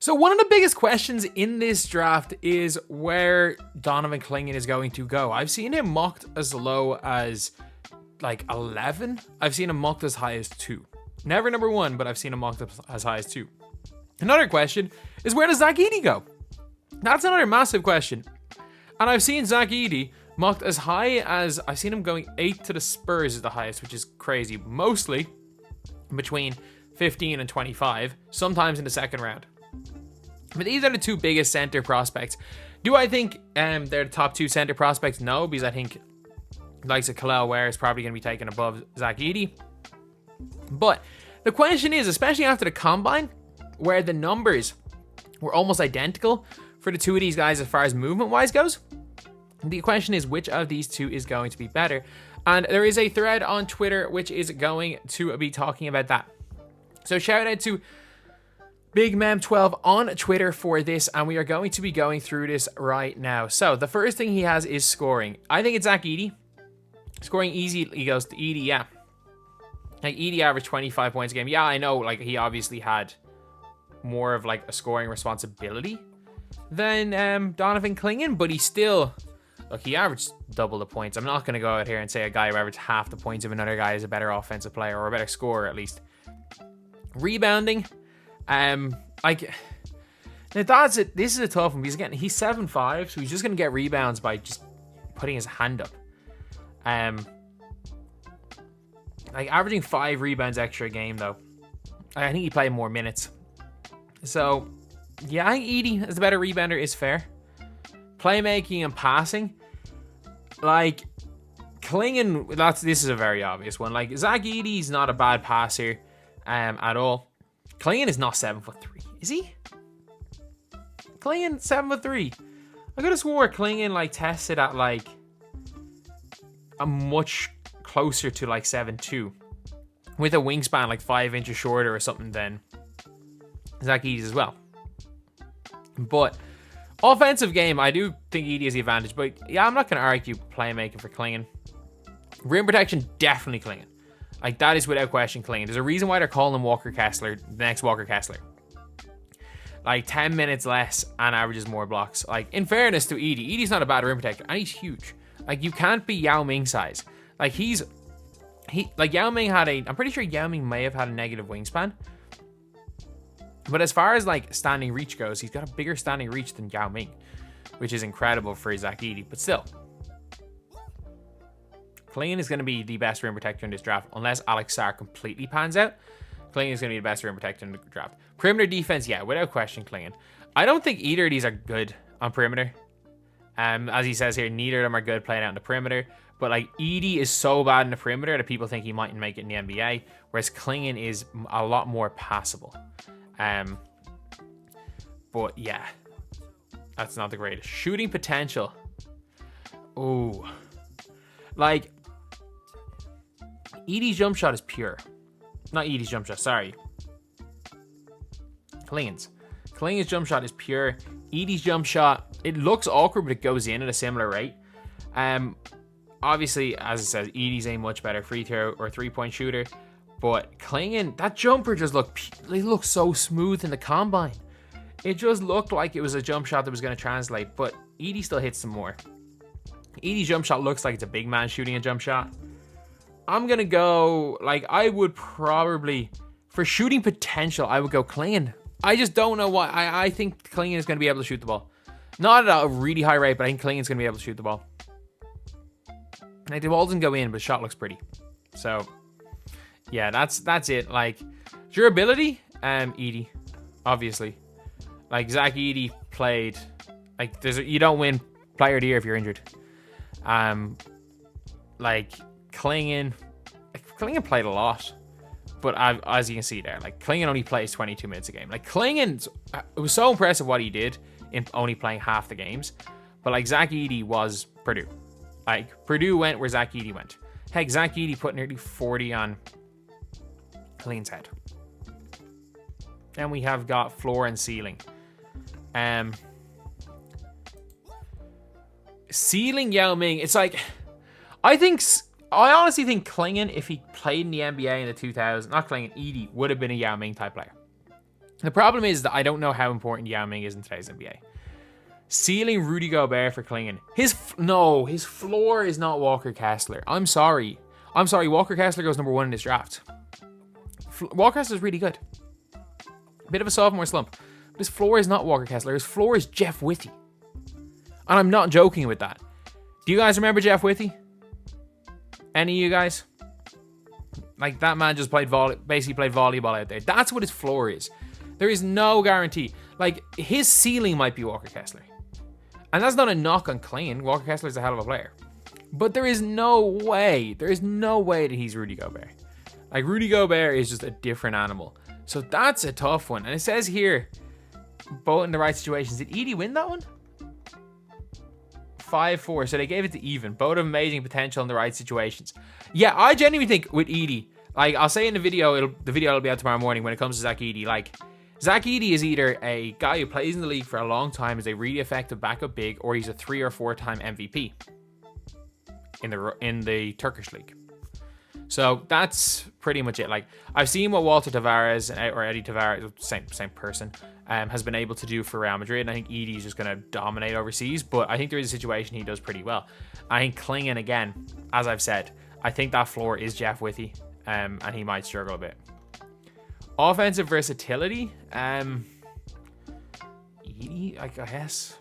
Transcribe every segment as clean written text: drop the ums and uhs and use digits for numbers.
So one of the biggest questions in this draft is where Donovan Clingan is going to go. I've seen him mocked as low as like 11. I've seen him mocked as high as 2. Never number 1, but I've seen him mocked as high as 2. Another question is, where does Zach Edey go? That's another massive question. And I've seen Zach Edey mocked as high as, I've seen him going 8 to the Spurs is the highest, which is crazy. Mostly between 15 and 25, sometimes in the second round. But these are the 2 biggest center prospects. Do I think they're the top 2 center prospects? No, because I think the likes of Kel'el Ware is probably going to be taken above Zach Edey. But the question is, especially after the combine, where the numbers were almost identical for the 2 of these guys as far as movement-wise goes, the question is, which of these 2 is going to be better? And there is a thread on Twitter which is going to be talking about that. So shout out to BigMem12 on Twitter for this, and we are going to be going through this right now. So the first thing he has is scoring. I think it's Zach Edey. Scoring easy, he goes to Edey, yeah. Like, Edey averaged 25 points a game. Yeah, I know, like, he obviously had more of, like, a scoring responsibility than Donovan Clingan, but he still, look, he averaged double the points. I'm not going to go out here and say a guy who averaged half the points of another guy is a better offensive player, or a better scorer, at least. Rebounding, like, now that's it. This is a tough one because again, he's 7'5", so he's just gonna get rebounds by just putting his hand up. Like averaging 5 rebounds extra a game though. I think he played more minutes. So yeah, I think Edey as the better rebounder is fair. Playmaking and passing, like Clingan, this is a very obvious one. Like Zach Edey's not a bad passer at all. Clingan is not 7'3", is he? Clingan 7'3". I could have swore Clingan like tested at like a much closer to like 7'2", with a wingspan like 5 inches shorter or something than Zach Edey's as well. But offensive game, I do think Edey has the advantage. But yeah, I'm not going to argue playmaking for Clingan. Rim protection, definitely Clingan. Like, that is without question Clingan. There's a reason why they're calling him Walker Kessler, the next Walker Kessler. Like, 10 minutes less and averages more blocks. Like, in fairness to Edey, Edey's not a bad rim protector, and he's huge. Like, you can't be Yao Ming size. Like, like, Yao Ming I'm pretty sure Yao Ming may have had a negative wingspan. But as far as, like, standing reach goes, he's got a bigger standing reach than Yao Ming, which is incredible for Zach Edey, but still. Clingan is going to be the best rim protector in this draft, unless Alex Sarr completely pans out. Clingan is going to be the best rim protector in the draft. Perimeter defense, yeah, without question, Clingan. I don't think either of these are good on perimeter. As he says here, neither of them are good playing out in the perimeter. But like Edey is so bad in the perimeter that people think he mightn't make it in the NBA, whereas Clingan is a lot more passable. But yeah, that's not the greatest. Shooting potential. Ooh, like Edey's jump shot is pure. Not Edey's jump shot, sorry. Clingan's jump shot is pure. Edey's jump shot, it looks awkward, but it goes in at a similar rate. Obviously, as I said, Edey's a much better free throw or 3-point shooter. But Clingan, that jumper just looked so smooth in the combine. It just looked like it was a jump shot that was going to translate. But Edey still hits some more. Edey's jump shot looks like it's a big man shooting a jump shot. I'm going to go, like, I would probably, for shooting potential, I would go Clingan. I just don't know why. I think Clingan is going to be able to shoot the ball. Not at a really high rate, but I think Clingan's going to be able to shoot the ball. Like, the ball doesn't go in, but the shot looks pretty. So, yeah, that's it. Like, durability, Edey, obviously. Like, Zach Edey played, like, you don't win player of the year if you're injured. Like, Clingan played a lot. But as you can see there, like, Clingan only plays 22 minutes a game. Like, Clingan, it was so impressive what he did in only playing half the games. But, like, Zach Edey was Purdue. Like, Purdue went where Zach Edey went. Heck, Zach Edey put nearly 40 on Clingan's head. Then we have got floor and ceiling. Ceiling Yao Ming, it's like, I honestly think Clingan, if he played in the NBA in the 2000s, not Clingan, Edey would have been a Yao Ming type player. The problem is that I don't know how important Yao Ming is in today's NBA. Ceiling Rudy Gobert for Clingan. His floor is not Walker Kessler. I'm sorry. Walker Kessler goes number 1 in this draft. Walker Kessler is really good. Bit of a sophomore slump. But his floor is not Walker Kessler. His floor is Jeff Whitty. And I'm not joking with that. Do you guys remember Jeff Whitty? Any of you guys? Like, that man just basically played volleyball out there. That's what his floor is. There is no guarantee. Like, his ceiling might be Walker Kessler. And that's not a knock on Clingan. Walker Kessler is a hell of a player. But there is no way that he's Rudy Gobert. Like, Rudy Gobert is just a different animal. So that's a tough one. And it says here, both in the right situations. Did Edey win that one? 5-4. So they gave it to even. Both have amazing potential in the right situations. Yeah, I genuinely think with Edey, like, I'll say in the video will be out tomorrow morning when it comes to Zach Edey. Like, Zach Edey is either a guy who plays in the league for a long time, is a really effective backup big, or he's a 3 or 4 time MVP in the Turkish league. So that's pretty much it. Like, I've seen what Walter Tavares or Edey Tavares, same person, has been able to do for Real Madrid. And I think Edey is just going to dominate overseas, but I think there is a situation he does pretty well. I think Clingan, again, as I've said, I think that floor is Jeff Whitty, and he might struggle a bit. Offensive versatility, Edey, I guess.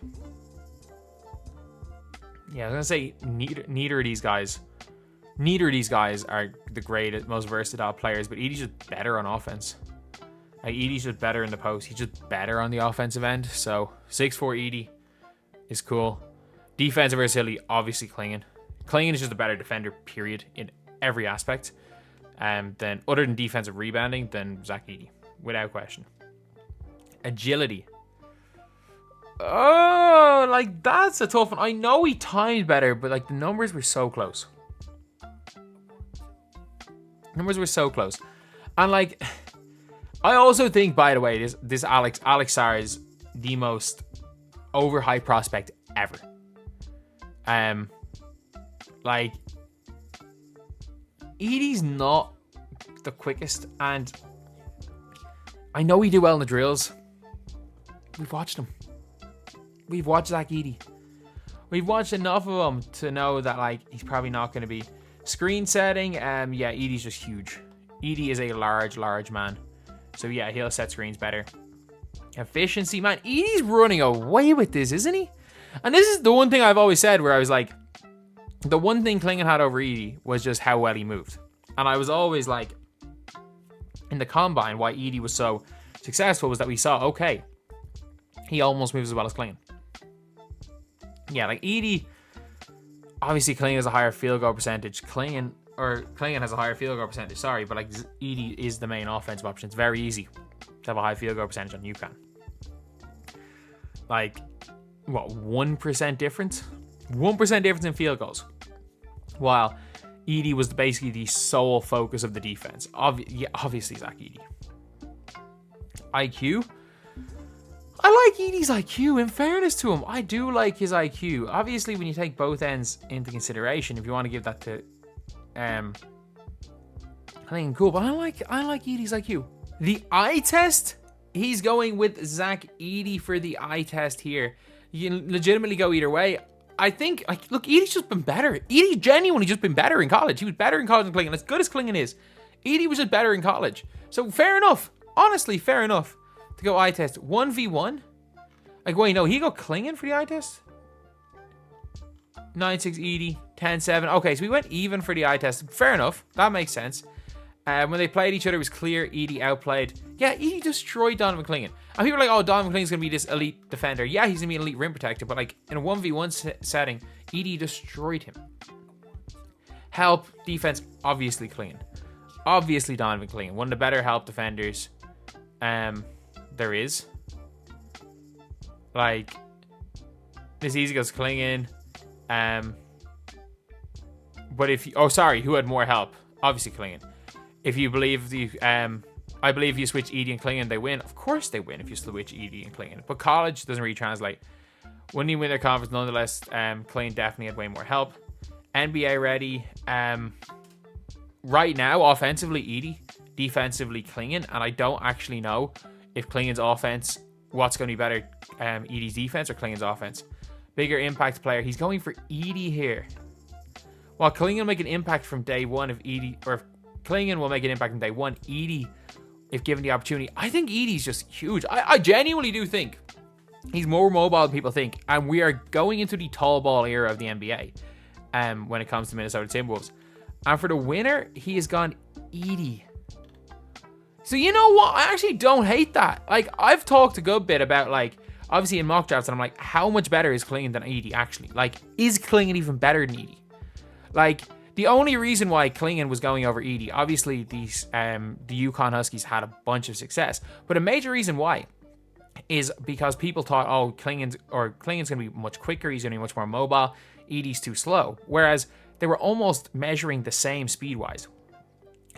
Yeah, I was gonna say neither of these guys. Neither of these guys are the greatest, most versatile players, but Edey's just better on offense. Like, Edey's just better in the post. He's just better on the offensive end. So 6'4" Edey is cool. Defensive versatility, obviously Clingan. Clingan is just a better defender, period, in every aspect. Then other than defensive rebounding, than Zach Edey, without question. Agility. Oh, like, that's a tough one. I know he timed better, but like, the numbers were so close. And like, I also think, by the way, this Alex Sarr is the most overhyped prospect ever. Like, Edey's not the quickest, and I know he did well in the drills. We've watched him. We've watched Zach Edey. We've watched enough of him to know that, like, he's probably not going to be screen setting. Yeah, Edey's just huge. Edey is a large man. So yeah, he'll set screens better. Efficiency, man. Edey's running away with this, isn't he? And this is the one thing I've always said, where I was like, the one thing Clingan had over Edey was just how well he moved. And I was always like, in the combine, why Edey was so successful was that we saw, okay, he almost moves as well as Clingan. Yeah, like, Edey, obviously Clingan has a higher field goal percentage. Clingan has a higher field goal percentage, sorry, but like, Edey is the main offensive option. It's very easy to have a high field goal percentage on UConn. Like, what, 1% difference? 1% difference in field goals. While Edey was basically the sole focus of the defense. Obviously Zach Edey. IQ? I like Edey's IQ, in fairness to him. I do like his IQ. Obviously, when you take both ends into consideration, if you want to give that to I think cool, but I like Edey's IQ. The eye test, he's going with Zach Edey for the eye test here. You can legitimately go either way. I think, like, look, Edey's just been better. Edey genuinely just been better in college. He was better in college than Clingan. As good as Clingan is, Edey was just better in college. So fair enough. Honestly, fair enough to go eye test. 1v1? Like, wait, no, he got Clingan for the eye test? 9-6 Edey, 10-7. Okay, so we went even for the eye test. Fair enough. That makes sense. When they played each other, it was clear Edey outplayed. Yeah, Edey destroyed Donovan Clingan. And people are like, oh, Donovan Clingan's going to be this elite defender. Yeah, he's going to be an elite rim protector. But, like, in a 1v1 setting, Edey destroyed him. Help, defense, obviously Clingan. Obviously Donovan Clingan. One of the better help defenders there is. Like, this easy goes Clingan. But if you, who had more help? Obviously Clingan. If you believe I believe if you switch Edey and Clingan, they win. Of course they win if you switch Edey and Clingan. But college doesn't really translate. When you win their conference, nonetheless, Clingan definitely had way more help. NBA ready. Right now, offensively Edey, defensively Clingan, and I don't actually know if Clingan's offense, what's going to be better, Edey's defense or Clingan's offense? Bigger impact player. He's going for Edey here. While Clingan will make an impact from day one, if Clingan will make an impact from day one, Edey, if given the opportunity, I think Edey's just huge. I genuinely do think he's more mobile than people think, and we are going into the tall ball era of the NBA when it comes to Minnesota Timberwolves. And for the winner, he has gone Edey. So you know what? I actually don't hate that. Like, I've talked a good bit about, like, obviously in mock drafts, and I'm like, how much better is Clingan than Edey actually? Like, is Clingan even better than Edey? Like, the only reason why Clingan was going over Edey, obviously the UConn Huskies had a bunch of success, but a major reason why is because people thought, oh, Clingan's going to be much quicker, he's going to be much more mobile, Edey's too slow. Whereas they were almost measuring the same speed-wise,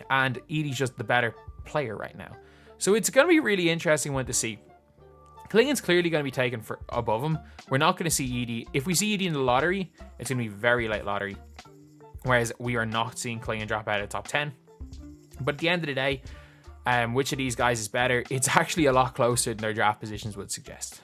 and Edey's just the better player right now. So it's going to be really interesting one to see. Clingan's clearly going to be taken for above him. We're not going to see Edey. If we see Edey in the lottery, it's going to be very late lottery. Whereas we are not seeing Clingan drop out of the top 10. But at the end of the day, which of these guys is better? It's actually a lot closer than their draft positions would suggest.